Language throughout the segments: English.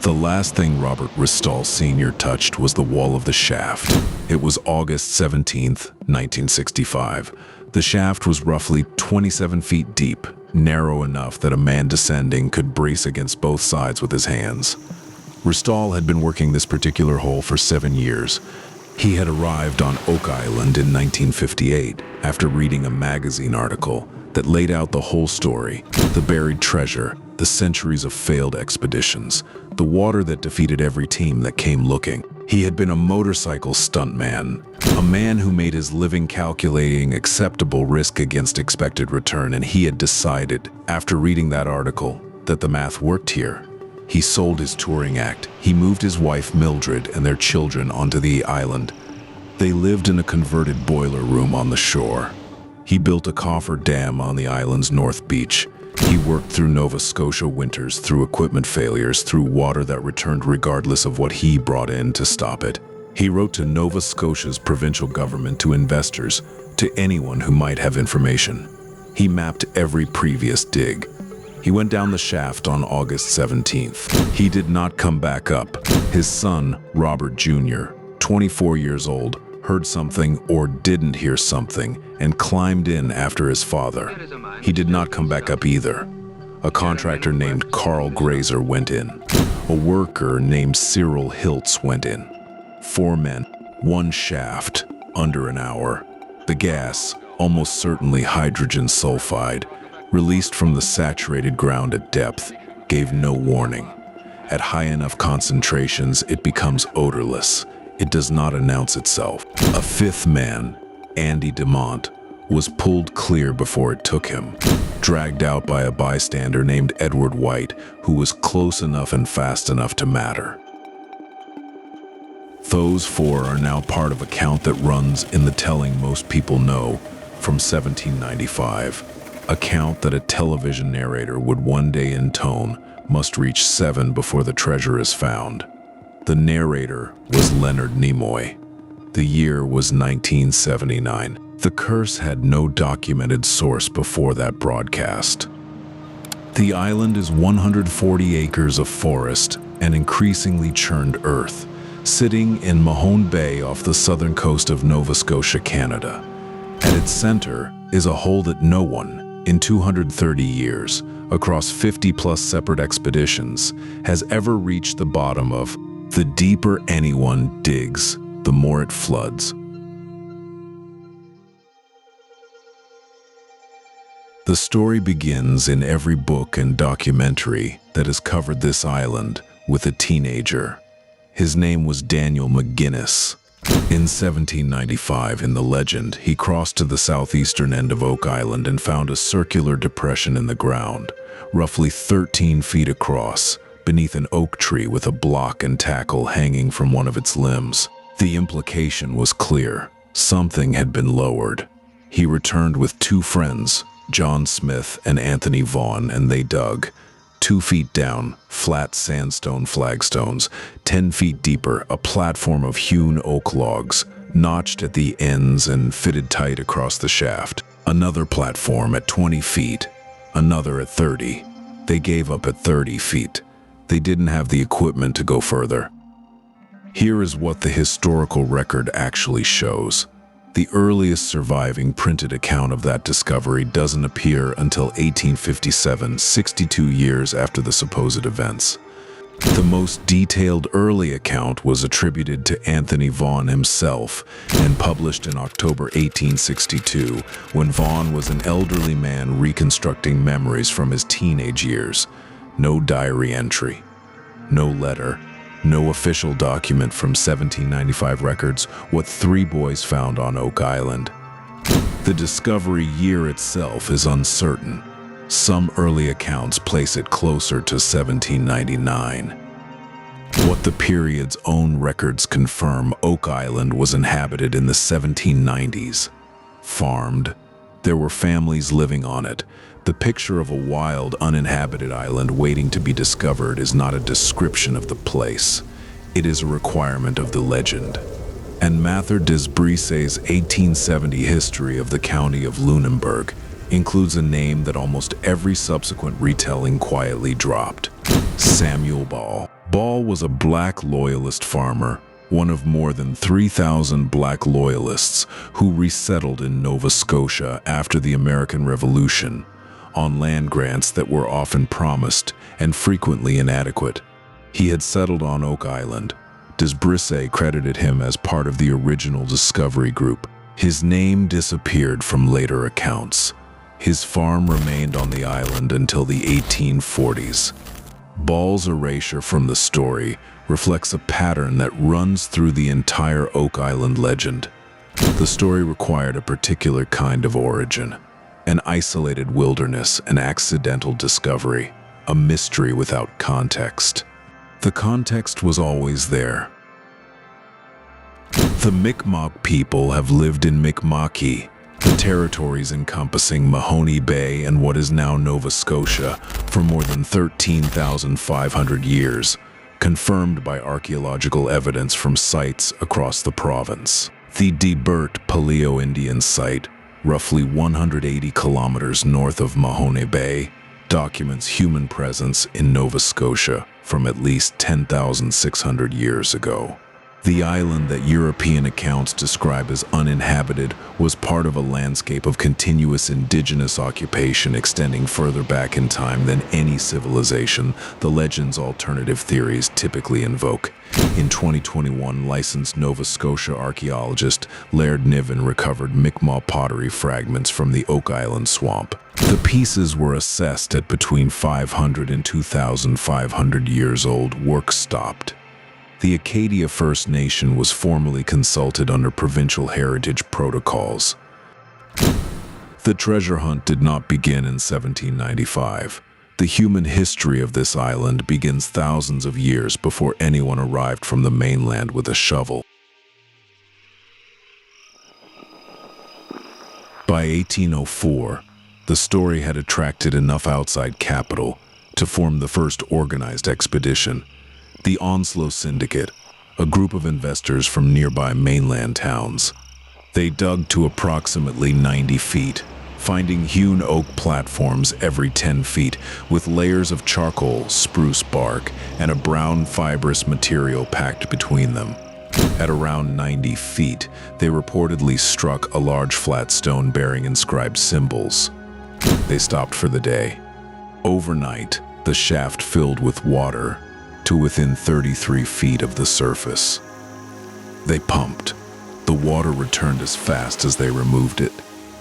The last thing Robert Restall Sr. touched was the wall of the shaft. It was August 17th, 1965. The shaft was roughly 27 feet deep, narrow enough that a man descending could brace against both sides with his hands. Restall had been working this particular hole for 7 years. He had arrived on Oak Island in 1958 after reading a magazine article that laid out the whole story: the buried treasure, the centuries of failed expeditions, the water that defeated every team that came looking. He had been a motorcycle stuntman, a man who made his living calculating acceptable risk against expected return, and he had decided, after reading that article, that the math worked here. He sold his touring act. He moved his wife Mildred and their children onto the island. They lived in a converted boiler room on the shore. He built a coffer dam on the island's north beach. He worked through Nova Scotia winters, through equipment failures, through water that returned regardless of what he brought in to stop it. He wrote to Nova Scotia's provincial government, to investors, to anyone who might have information. He mapped every previous dig. He went down the shaft on August 17th. He did not come back up. His son, Robert Jr., 24 years old, heard something or didn't hear something and climbed in after his father. He did not come back up either. A contractor named Carl Grazer went in. A worker named Cyril Hiltz went in. 4 men, 1 shaft, under an hour. The gas, almost certainly hydrogen sulfide, released from the saturated ground at depth, gave no warning. At high enough concentrations, it becomes odorless. It does not announce itself. A 5th man, Andy DeMont, was pulled clear before it took him, dragged out by a bystander named Edward White, who was close enough and fast enough to matter. Those 4 are now part of a count that runs in the telling most people know from 1795. A count that a television narrator would one day intone must reach 7 before the treasure is found. The narrator was Leonard Nimoy. The year was 1979. The curse had no documented source before that broadcast. The island is 140 acres of forest and increasingly churned earth, sitting in Mahone Bay off the southern coast of Nova Scotia, Canada. At its center is a hole that no one, in 230 years, across 50-plus separate expeditions, has ever reached the bottom of. The deeper anyone digs, the more it floods. The story begins in every book and documentary that has covered this island with a teenager. His name was Daniel McGinnis. In 1795, in the legend, he crossed to the southeastern end of Oak Island and found a circular depression in the ground, roughly 13 feet across, beneath an oak tree with a block and tackle hanging from one of its limbs. The implication was clear. Something had been lowered. He returned with 2 friends, John Smith and Anthony Vaughan, and they dug. 2 feet down, flat sandstone flagstones. 10 feet deeper, a platform of hewn oak logs, notched at the ends and fitted tight across the shaft. Another platform at 20 feet, another at 30. They gave up at 30 feet. They didn't have the equipment to go further. Here is what the historical record actually shows. The earliest surviving printed account of that discovery doesn't appear until 1857, 62 years after the supposed events. The most detailed early account was attributed to Anthony Vaughan himself and published in October 1862, when Vaughan was an elderly man reconstructing memories from his teenage years. No diary entry, no letter, no official document from 1795 records what 3 boys found on Oak Island. The discovery year itself is uncertain. Some early accounts place it closer to 1799. What the period's own records confirm, Oak Island was inhabited in the 1790s. Farmed. There were families living on it. The picture of a wild, uninhabited island waiting to be discovered is not a description of the place. It is a requirement of the legend. And Mather des Brissa's 1870 history of the county of Lunenburg includes a name that almost every subsequent retelling quietly dropped: Samuel Ball. Ball was a black loyalist farmer, one of more than 3,000 black loyalists who resettled in Nova Scotia after the American Revolution, on land grants that were often promised and frequently inadequate. He had settled on Oak Island. Desbrisay credited him as part of the original discovery group. His name disappeared from later accounts. His farm remained on the island until the 1840s. Ball's erasure from the story reflects a pattern that runs through the entire Oak Island legend. The story required a particular kind of origin, an isolated wilderness, an accidental discovery, a mystery without context. The context was always there. The Mi'kmaq people have lived in Mi'kmaqui, the territories encompassing Mahoney Bay and what is now Nova Scotia, for more than 13,500 years, confirmed by archaeological evidence from sites across the province. The De Burt Paleo-Indian site, roughly 180 kilometers north of Mahoney Bay, documents human presence in Nova Scotia from at least 10,600 years ago. The island that European accounts describe as uninhabited was part of a landscape of continuous indigenous occupation extending further back in time than any civilization the legend's alternative theories typically invoke. In 2021, licensed Nova Scotia archaeologist Laird Niven recovered Mi'kmaq pottery fragments from the Oak Island swamp. The pieces were assessed at between 500 and 2,500 years old. Work stopped. The Acadia First Nation was formally consulted under provincial heritage protocols. The treasure hunt did not begin in 1795. The human history of this island begins thousands of years before anyone arrived from the mainland with a shovel. By 1804, the story had attracted enough outside capital to form the first organized expedition, the Onslow Syndicate, a group of investors from nearby mainland towns. They dug to approximately 90 feet, finding hewn oak platforms every 10 feet with layers of charcoal, spruce bark, and a brown fibrous material packed between them. At around 90 feet, they reportedly struck a large flat stone bearing inscribed symbols. They stopped for the day. Overnight, the shaft filled with water to within 33 feet of the surface. They pumped. The water returned as fast as they removed it.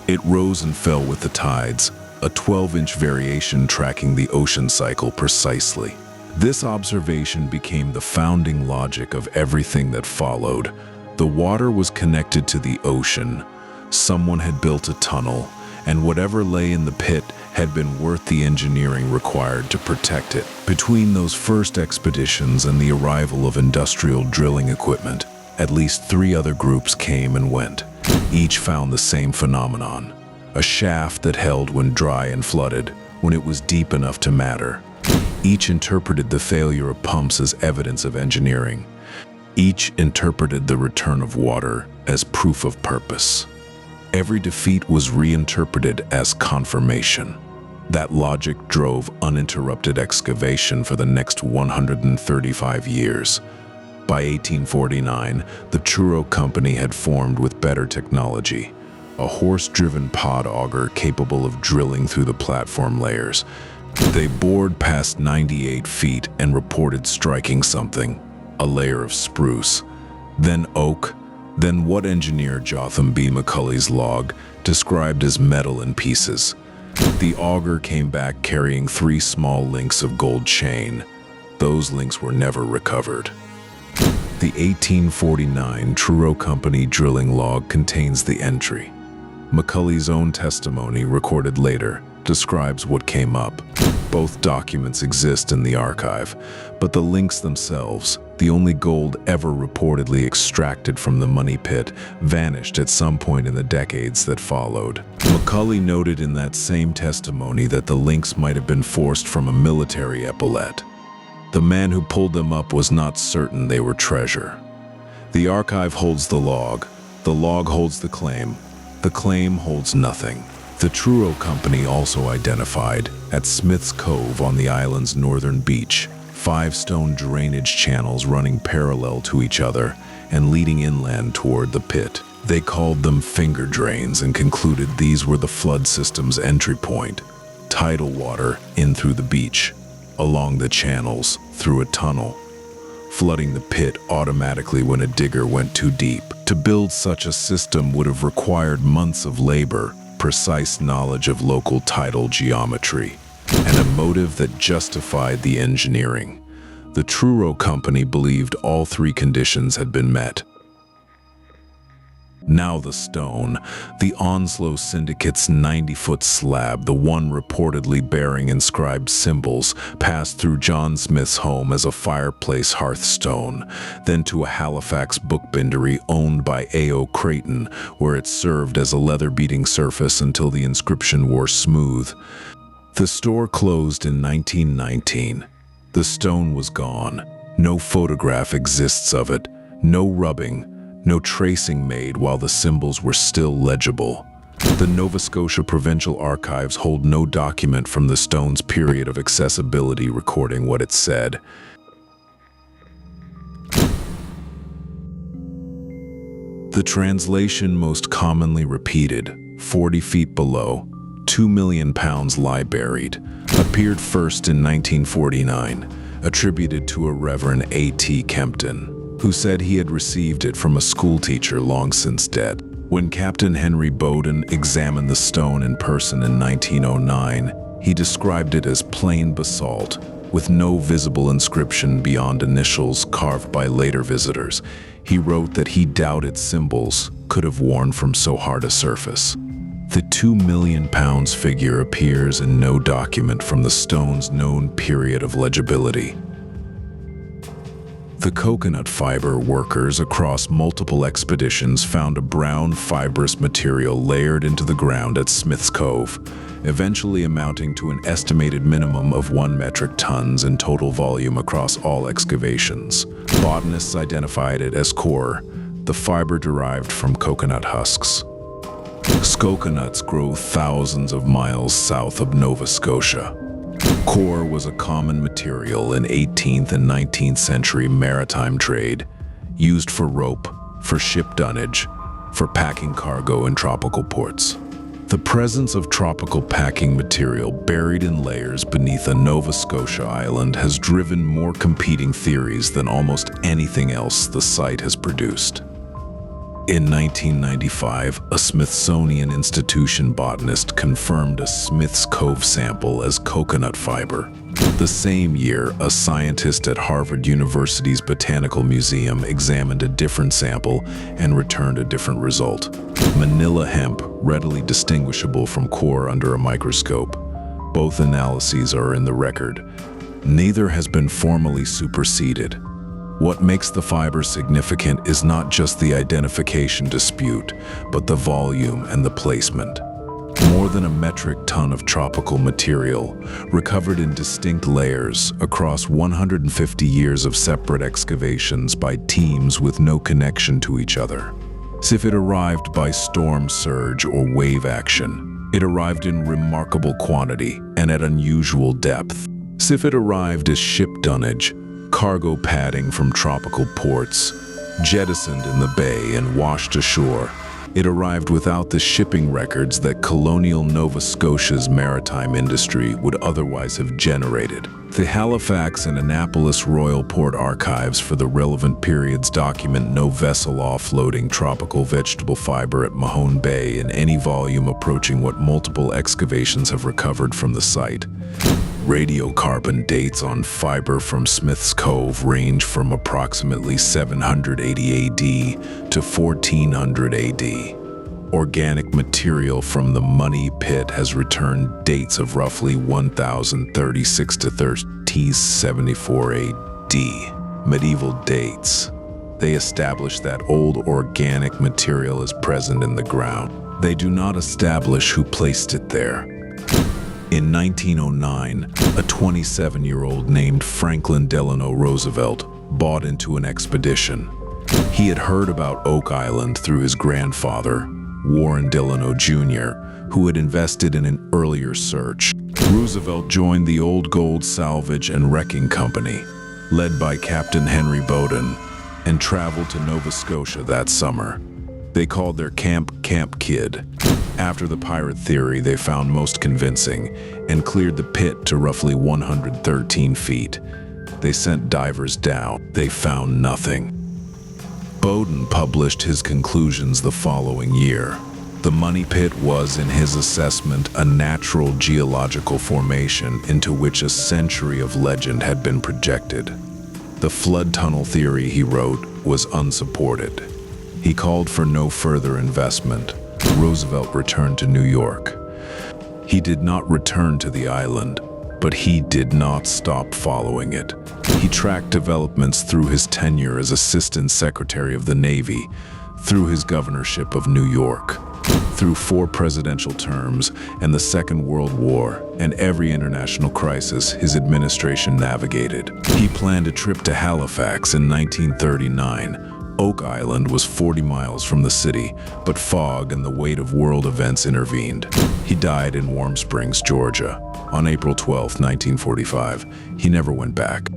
It rose and fell with the tides, a 12-inch variation tracking the ocean cycle precisely. This observation became the founding logic of everything that followed. The water was connected to the ocean. Someone had built a tunnel, and whatever lay in the pit had been worth the engineering required to protect it. Between those first expeditions and the arrival of industrial drilling equipment, at least 3 other groups came and went. Each found the same phenomenon: a shaft that held when dry and flooded, when it was deep enough to matter. Each interpreted the failure of pumps as evidence of engineering. Each interpreted the return of water as proof of purpose. Every defeat was reinterpreted as confirmation. That logic drove uninterrupted excavation for the next 135 years. By 1849, the Truro company had formed with better technology, a horse-driven pod auger capable of drilling through the platform layers. They bored past 98 feet and reported striking something, a layer of spruce, then oak, then what engineer Jotham B. McCulley's log described as metal in pieces. The auger came back carrying 3 small links of gold chain. Those links were never recovered. The 1849 Truro Company drilling log contains the entry. McCulley's own testimony, recorded later, describes what came up. Both documents exist in the archive, but the links themselves, the only gold ever reportedly extracted from the money pit, vanished at some point in the decades that followed. McCulley noted in that same testimony that the links might have been forced from a military epaulette. The man who pulled them up was not certain they were treasure. The archive holds the log holds the claim holds nothing. The Truro Company also identified, at Smith's Cove on the island's northern beach, 5 stone drainage channels running parallel to each other and leading inland toward the pit. They called them finger drains and concluded these were the flood system's entry point. Tidal water in through the beach, along the channels, through a tunnel, flooding the pit automatically when a digger went too deep. To build such a system would have required months of labor, precise knowledge of local tidal geometry, and a motive that justified the engineering. The Truro company believed all 3 conditions had been met. Now the stone, the Onslow Syndicate's 90-foot slab, the one reportedly bearing inscribed symbols, passed through John Smith's home as a fireplace hearthstone, then to a Halifax bookbindery owned by A.O. Creighton, where it served as a leather-beating surface until the inscription wore smooth. The store closed in 1919. The stone was gone. No photograph exists of it, no rubbing, no tracing made while the symbols were still legible. The Nova Scotia Provincial Archives hold no document from the stone's period of accessibility recording what it said. The translation most commonly repeated, 40 feet below, 2 million pounds lie buried, appeared first in 1949, attributed to a Reverend A.T. Kempton, who said he had received it from a schoolteacher long since dead. When Captain Henry Bowden examined the stone in person in 1909, he described it as plain basalt, with no visible inscription beyond initials carved by later visitors. He wrote that he doubted symbols could have worn from so hard a surface. The 2 million pounds figure appears in no document from the stone's known period of legibility. The coconut fiber workers across multiple expeditions found a brown fibrous material layered into the ground at Smith's Cove, eventually amounting to an estimated minimum of 1 metric tons in total volume across all excavations. Botanists identified it as core, the fiber derived from coconut husks. Coconuts grow thousands of miles south of Nova Scotia. Core was a common material in 18th and 19th century maritime trade, used for rope, for ship dunnage, for packing cargo in tropical ports. The presence of tropical packing material buried in layers beneath a Nova Scotia island has driven more competing theories than almost anything else the site has produced. In 1995, a Smithsonian Institution botanist confirmed a Smith's Cove sample as coconut fiber. The same year, a scientist at Harvard University's Botanical Museum examined a different sample and returned a different result. Manila hemp, readily distinguishable from core under a microscope. Both analyses are in the record. Neither has been formally superseded. What makes the fiber significant is not just the identification dispute, but the volume and the placement. More than a metric ton of tropical material, recovered in distinct layers across 150 years of separate excavations by teams with no connection to each other. As if it arrived by storm surge or wave action, it arrived in remarkable quantity and at unusual depth. As if it arrived as ship dunnage, cargo padding from tropical ports, jettisoned in the bay and washed ashore. It arrived without the shipping records that colonial Nova Scotia's maritime industry would otherwise have generated. The Halifax and Annapolis Royal Port Archives for the relevant periods document no vessel offloading tropical vegetable fiber at Mahone Bay in any volume approaching what multiple excavations have recovered from the site. Radiocarbon dates on fiber from Smith's Cove range from approximately 780 AD to 1400 AD. Organic material from the Money Pit has returned dates of roughly 1036 to 1374 AD. Medieval dates. They establish that old organic material is present in the ground. They do not establish who placed it there. In 1909, a 27-year-old named Franklin Delano Roosevelt bought into an expedition. He had heard about Oak Island through his grandfather, Warren Delano Jr., who had invested in an earlier search. Roosevelt joined the Old Gold Salvage and Wrecking Company, led by Captain Henry Bowden, and traveled to Nova Scotia that summer. They called their camp Camp Kidd, after the pirate theory they found most convincing, and cleared the pit to roughly 113 feet. They sent divers down. They found nothing. Bowden published his conclusions the following year. The Money Pit was, in his assessment, a natural geological formation into which a century of legend had been projected. The flood tunnel theory, he wrote, was unsupported. He called for no further investment. Roosevelt returned to New York. He did not return to the island, but he did not stop following it. He tracked developments through his tenure as Assistant Secretary of the Navy, through his governorship of New York, through 4 presidential terms and the Second World War and every international crisis his administration navigated. He planned a trip to Halifax in 1939. Oak Island was 40 miles from the city, but fog and the weight of world events intervened. He died in Warm Springs, Georgia, on April 12, 1945. He never went back.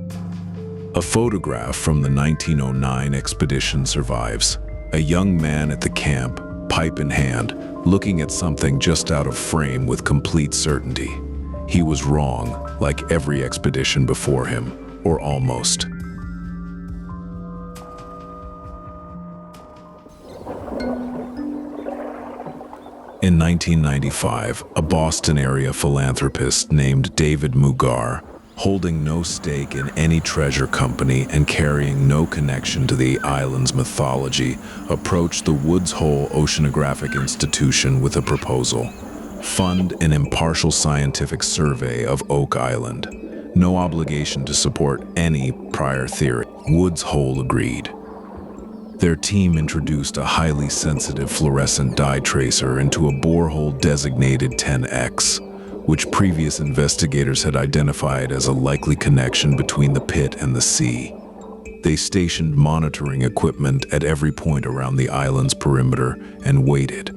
A photograph from the 1909 expedition survives. A young man at the camp, pipe in hand, looking at something just out of frame with complete certainty. He was wrong, like every expedition before him, or almost. In 1995, a Boston area philanthropist named David Mugar, holding no stake in any treasure company and carrying no connection to the island's mythology, approached the Hole Oceanographic Institution with a proposal. Fund an impartial scientific survey of Oak Island. No obligation to support any prior theory. Woods Hole agreed. Their team introduced a highly sensitive fluorescent dye tracer into a borehole designated 10X, which previous investigators had identified as a likely connection between the pit and the sea. They stationed monitoring equipment at every point around the island's perimeter and waited.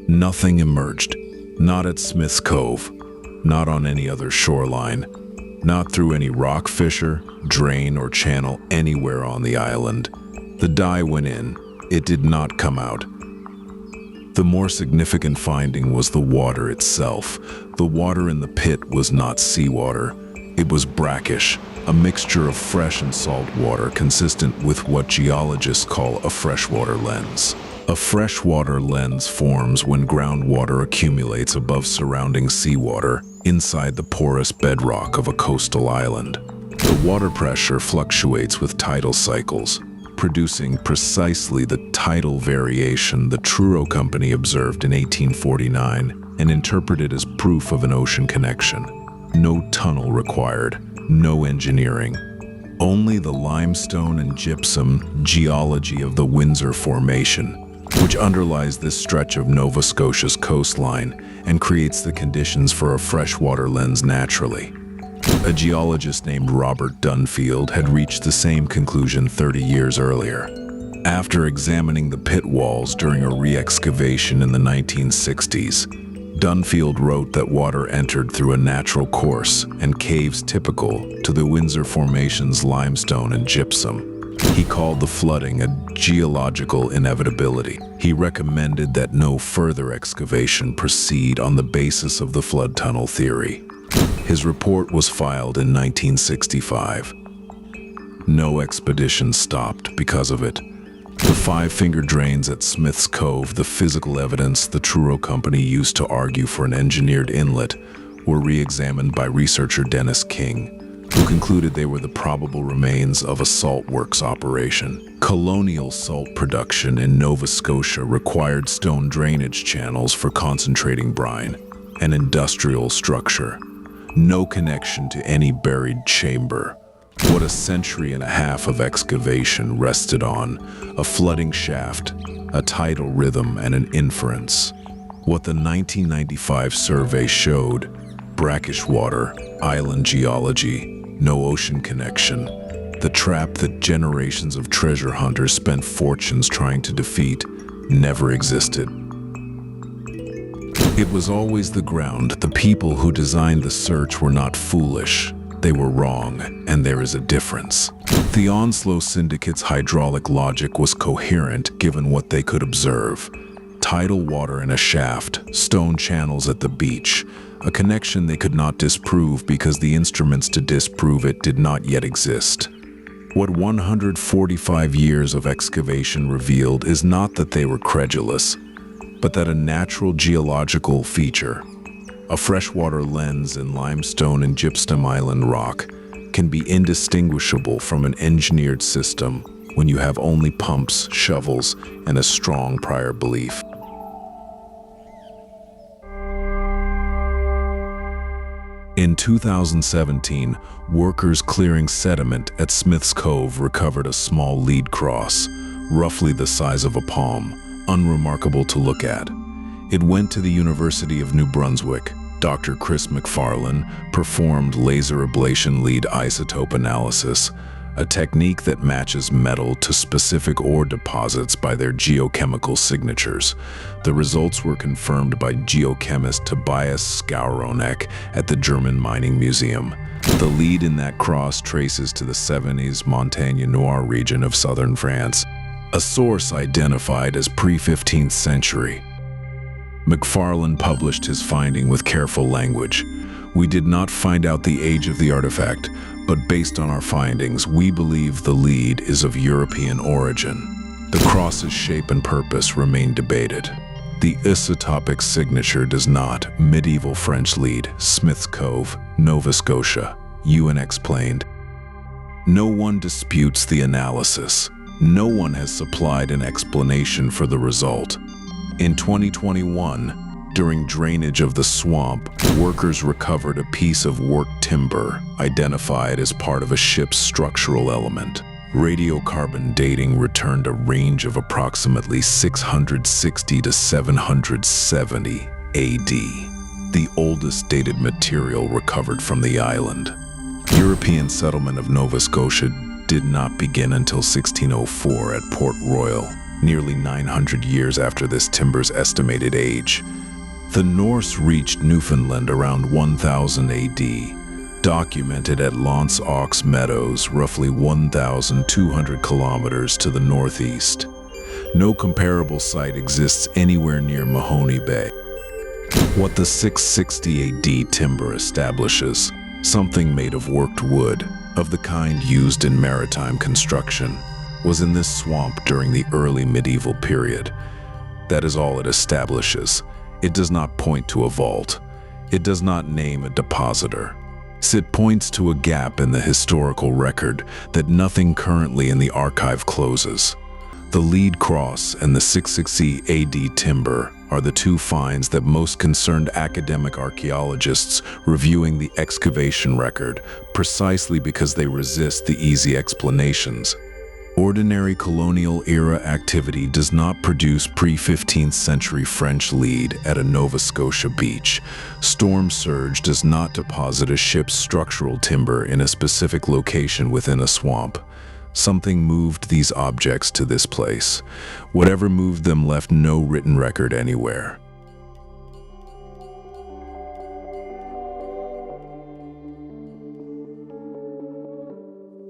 Nothing emerged, not at Smith's Cove, not on any other shoreline, not through any rock fissure, drain, or channel anywhere on the island. The dye went in, it did not come out. The more significant finding was the water itself. The water in the pit was not seawater. It was brackish, a mixture of fresh and salt water consistent with what geologists call a freshwater lens. A freshwater lens forms when groundwater accumulates above surrounding seawater inside the porous bedrock of a coastal island. The water pressure fluctuates with tidal cycles, producing precisely the tidal variation the Truro Company observed in 1849 and interpreted as proof of an ocean connection. No tunnel required, no engineering. Only the limestone-and-gypsum geology of the Windsor Formation, which underlies this stretch of Nova Scotia's coastline and creates the conditions for a freshwater lens naturally. A geologist named Robert Dunfield had reached the same conclusion 30 years earlier. After examining the pit walls during a re-excavation in the 1960s, Dunfield wrote that water entered through a natural course and caves typical to the Windsor Formation's limestone and gypsum. He called the flooding a geological inevitability. He recommended that no further excavation proceed on the basis of the flood tunnel theory. His report was filed in 1965. No expedition stopped because of it. The 5-finger drains at Smith's Cove, the physical evidence the Truro Company used to argue for an engineered inlet, were re-examined by researcher Dennis King, who concluded they were the probable remains of a saltworks operation. Colonial salt production in Nova Scotia required stone drainage channels for concentrating brine, an industrial structure. No connection to any buried chamber. What a century and a half of excavation rested on: a flooding shaft, a tidal rhythm, and an inference. What the 1995 survey showed: brackish water, island geology, no ocean connection. The trap that generations of treasure hunters spent fortunes trying to defeat never existed. It was always the ground. The people who designed the search were not foolish. They were wrong, and there is a difference. The Onslow Syndicate's hydraulic logic was coherent given what they could observe. Tidal water in a shaft, stone channels at the beach, a connection they could not disprove because the instruments to disprove it did not yet exist. What 145 years of excavation revealed is not that they were credulous, but that a natural geological feature, a freshwater lens in limestone and gypsum island rock, can be indistinguishable from an engineered system when you have only pumps, shovels, and a strong prior belief. In 2017, workers clearing sediment at Smith's Cove recovered a small lead cross, roughly the size of a palm, unremarkable to look at. It went to the University of New Brunswick. Dr. Chris McFarlane performed laser-ablation lead isotope analysis, a technique that matches metal to specific ore deposits by their geochemical signatures. The results were confirmed by geochemist Tobias Skowronek at the German Mining Museum. The lead in that cross traces to the Cevennes Montagne Noire region of southern France, a source identified as pre-15th century. McFarlane published his finding with careful language. We did not find out the age of the artifact, but based on our findings, we believe the lead is of European origin. The cross's shape and purpose remain debated. The isotopic signature does not. Medieval French lead, Smith's Cove, Nova Scotia, UN explained. No one disputes the analysis. No one has supplied an explanation for the result. In 2021, during drainage of the swamp, workers recovered a piece of worked timber identified as part of a ship's structural element. Radiocarbon dating returned a range of approximately 660 to 770 AD, the oldest dated material recovered from the island. European settlement of Nova Scotia did not begin until 1604 at Port Royal, nearly 900 years after this timber's estimated age. The Norse reached Newfoundland around 1000 AD, documented at L'Anse aux Meadows, roughly 1,200 kilometers to the northeast. No comparable site exists anywhere near Mahoney Bay. What the 660 AD timber establishes, something made of worked wood, of the kind used in maritime construction, was in this swamp during the early medieval period. That is all it establishes. It does not point to a vault. It does not name a depositor. It points to a gap in the historical record that nothing currently in the archive closes. The lead cross and the 660 AD timber are the two finds that most concerned academic archaeologists reviewing the excavation record, precisely because they resist the easy explanations. Ordinary colonial-era activity does not produce pre-15th century French lead at a Nova Scotia beach. Storm surge does not deposit a ship's structural timber in a specific location within a swamp. Something moved these objects to this place. Whatever moved them left no written record anywhere.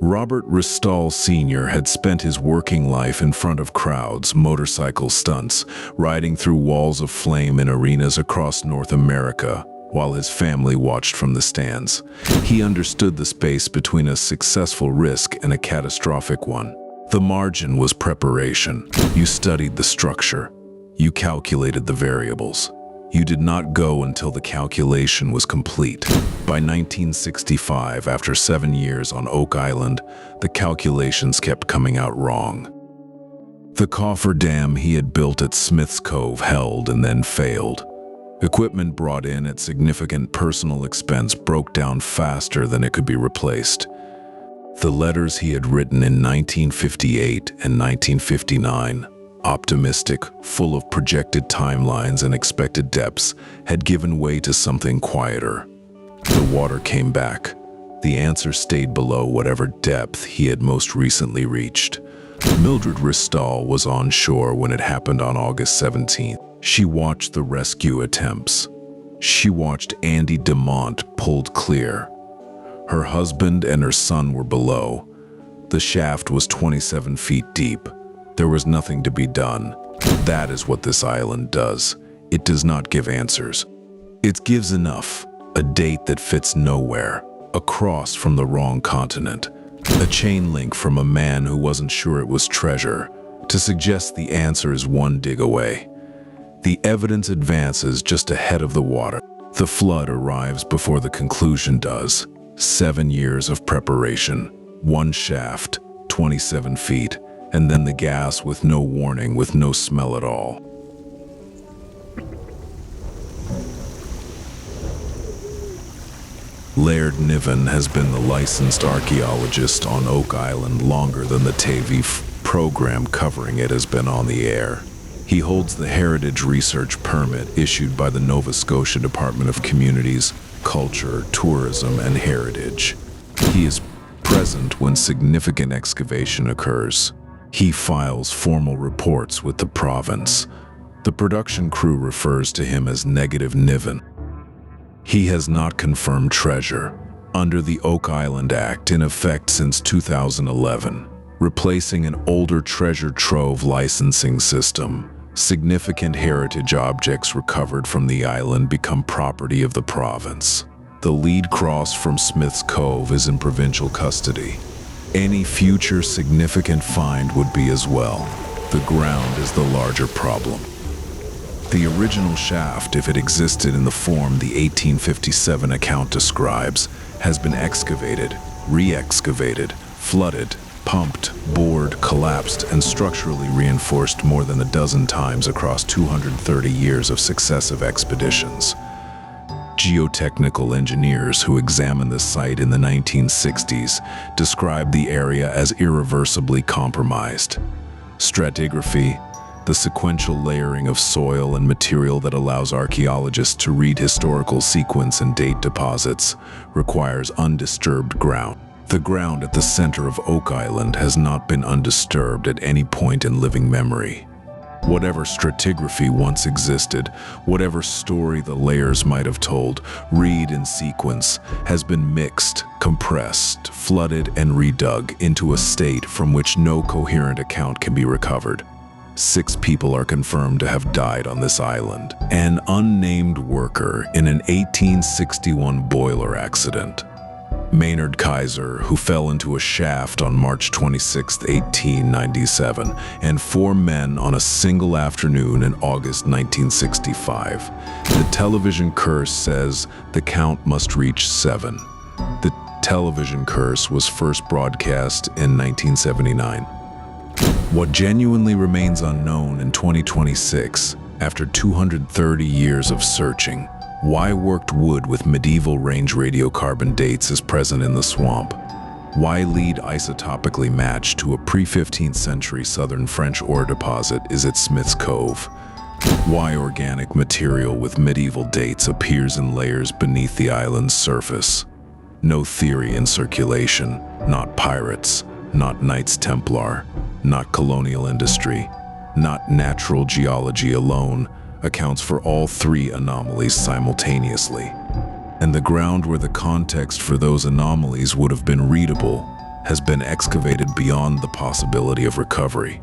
Robert Restall Sr. had spent his working life in front of crowds, motorcycle stunts, riding through walls of flame in arenas across North America, while his family watched from the stands. He understood the space between a successful risk and a catastrophic one. The margin was preparation. You studied the structure. You calculated the variables. You did not go until the calculation was complete. By 1965, after 7 years on Oak Island, the calculations kept coming out wrong. The coffer dam he had built at Smith's Cove held and then failed. Equipment brought in at significant personal expense broke down faster than it could be replaced. The letters he had written in 1958 and 1959, optimistic, full of projected timelines and expected depths, had given way to something quieter. The water came back. The answer stayed below whatever depth he had most recently reached. Mildred Restall was on shore when it happened on August 17th. She watched the rescue attempts. She watched Andy DeMont pulled clear. Her husband and her son were below. The shaft was 27 feet deep. There was nothing to be done. That is what this island does. It does not give answers. It gives enough. A date that fits nowhere. A cross from the wrong continent. A chain link from a man who wasn't sure it was treasure, to suggest the answer is one dig away. The evidence advances just ahead of the water. The flood arrives before the conclusion does. 7 years of preparation, one shaft, 27 feet, and then the gas with no warning, with no smell at all. Laird Niven has been the licensed archaeologist on Oak Island longer than the TV program covering it has been on the air. He holds the Heritage Research Permit issued by the Nova Scotia Department of Communities, Culture, Tourism, and Heritage. He is present when significant excavation occurs. He files formal reports with the province. The production crew refers to him as Negative Niven. He has not confirmed treasure under the Oak Island Act in effect since 2011, replacing an older treasure trove licensing system. Significant heritage objects recovered from the island become property of the province. The lead cross from Smith's Cove is in provincial custody. Any future significant find would be as well. The ground is the larger problem. The original shaft, if it existed in the form the 1857 account describes, has been excavated, re-excavated, flooded, pumped, bored, collapsed, and structurally reinforced more than a dozen times across 230 years of successive expeditions. Geotechnical engineers who examined the site in the 1960s described the area as irreversibly compromised. Stratigraphy, the sequential layering of soil and material that allows archaeologists to read historical sequence and date deposits, requires undisturbed ground. The ground at the center of Oak Island has not been undisturbed at any point in living memory. Whatever stratigraphy once existed, whatever story the layers might have told, read in sequence, has been mixed, compressed, flooded, and redug into a state from which no coherent account can be recovered. 6 people are confirmed to have died on this island. An unnamed worker in an 1861 boiler accident. Maynard Kaiser, who fell into a shaft on March 26, 1897, and 4 men on a single afternoon in August 1965. The television curse says the count must reach 7. The television curse was first broadcast in 1979. What genuinely remains unknown in 2026, after 230 years of searching, why worked wood with medieval range radiocarbon dates is present in the swamp? Why lead isotopically matched to a pre-15th century southern French ore deposit is at Smith's Cove? Why organic material with medieval dates appears in layers beneath the island's surface? No theory in circulation, not pirates, not Knights Templar, not colonial industry, not natural geology alone accounts for all 3 anomalies simultaneously. And the ground where the context for those anomalies would have been readable has been excavated beyond the possibility of recovery.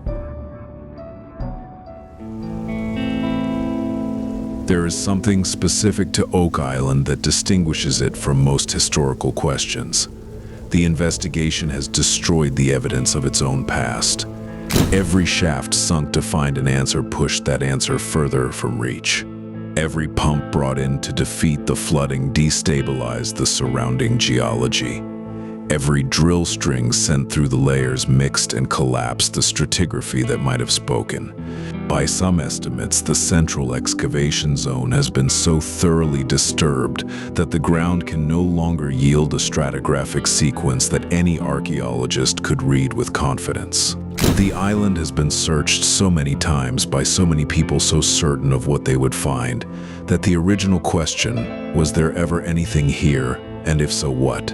There is something specific to Oak Island that distinguishes it from most historical questions. The investigation has destroyed the evidence of its own past. Every shaft sunk to find an answer pushed that answer further from reach. Every pump brought in to defeat the flooding destabilized the surrounding geology. Every drill string sent through the layers mixed and collapsed the stratigraphy that might have spoken. By some estimates, the central excavation zone has been so thoroughly disturbed that the ground can no longer yield a stratigraphic sequence that any archaeologist could read with confidence. The island has been searched so many times by so many people so certain of what they would find, that the original question, was there ever anything here, and if so what,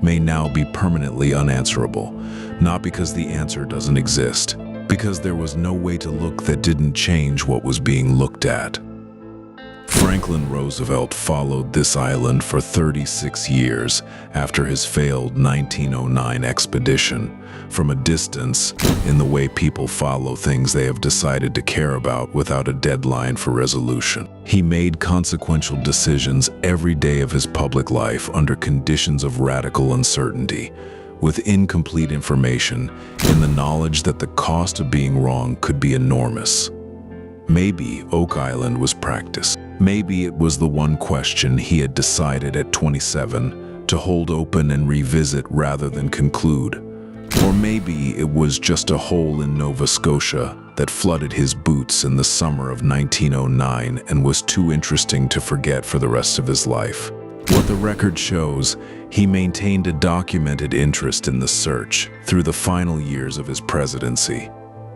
may now be permanently unanswerable, not because the answer doesn't exist, because there was no way to look that didn't change what was being looked at. Franklin Roosevelt followed this island for 36 years after his failed 1909 expedition, from a distance, in the way people follow things they have decided to care about without a deadline for resolution. He made consequential decisions every day of his public life under conditions of radical uncertainty, with incomplete information, in the knowledge that the cost of being wrong could be enormous. Maybe Oak Island was practice. Maybe it was the one question he had decided at 27 to hold open and revisit rather than conclude. Or maybe it was just a hole in Nova Scotia that flooded his boots in the summer of 1909 and was too interesting to forget for the rest of his life. What the record shows, he maintained a documented interest in the search through the final years of his presidency.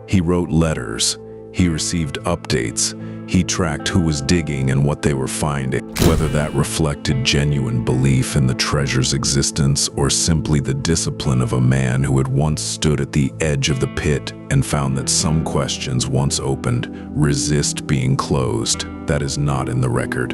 He wrote letters, he received updates, he tracked who was digging and what they were finding, whether that reflected genuine belief in the treasure's existence or simply the discipline of a man who had once stood at the edge of the pit and found that some questions once opened resist being closed. That is not in the record.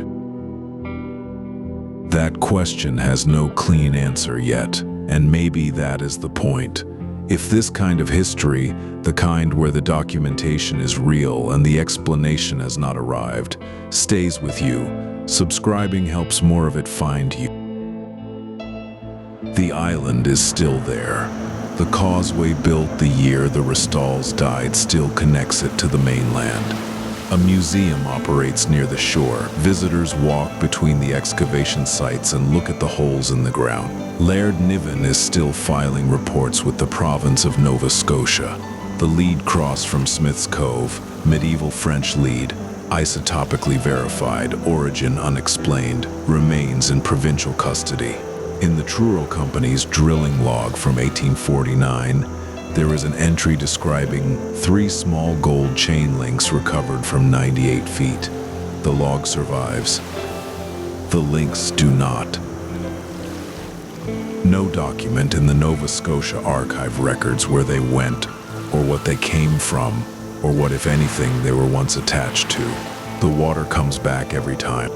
That question has no clean answer yet, and maybe that is the point. If this kind of history, the kind where the documentation is real and the explanation has not arrived, stays with you, subscribing helps more of it find you. The island is still there. The causeway built the year the Restalls died still connects it to the mainland. A museum operates near the shore. Visitors walk between the excavation sites and look at the holes in the ground. Laird Niven is still filing reports with the province of Nova Scotia. The lead cross from Smith's Cove, medieval French lead, isotopically verified, origin unexplained, remains in provincial custody. In the Truro Company's drilling log from 1849, there is an entry describing 3 small gold chain links recovered from 98 feet. The log survives. The links do not. No document in the Nova Scotia archive records where they went, or what they came from, or what, if anything, they were once attached to. The water comes back every time.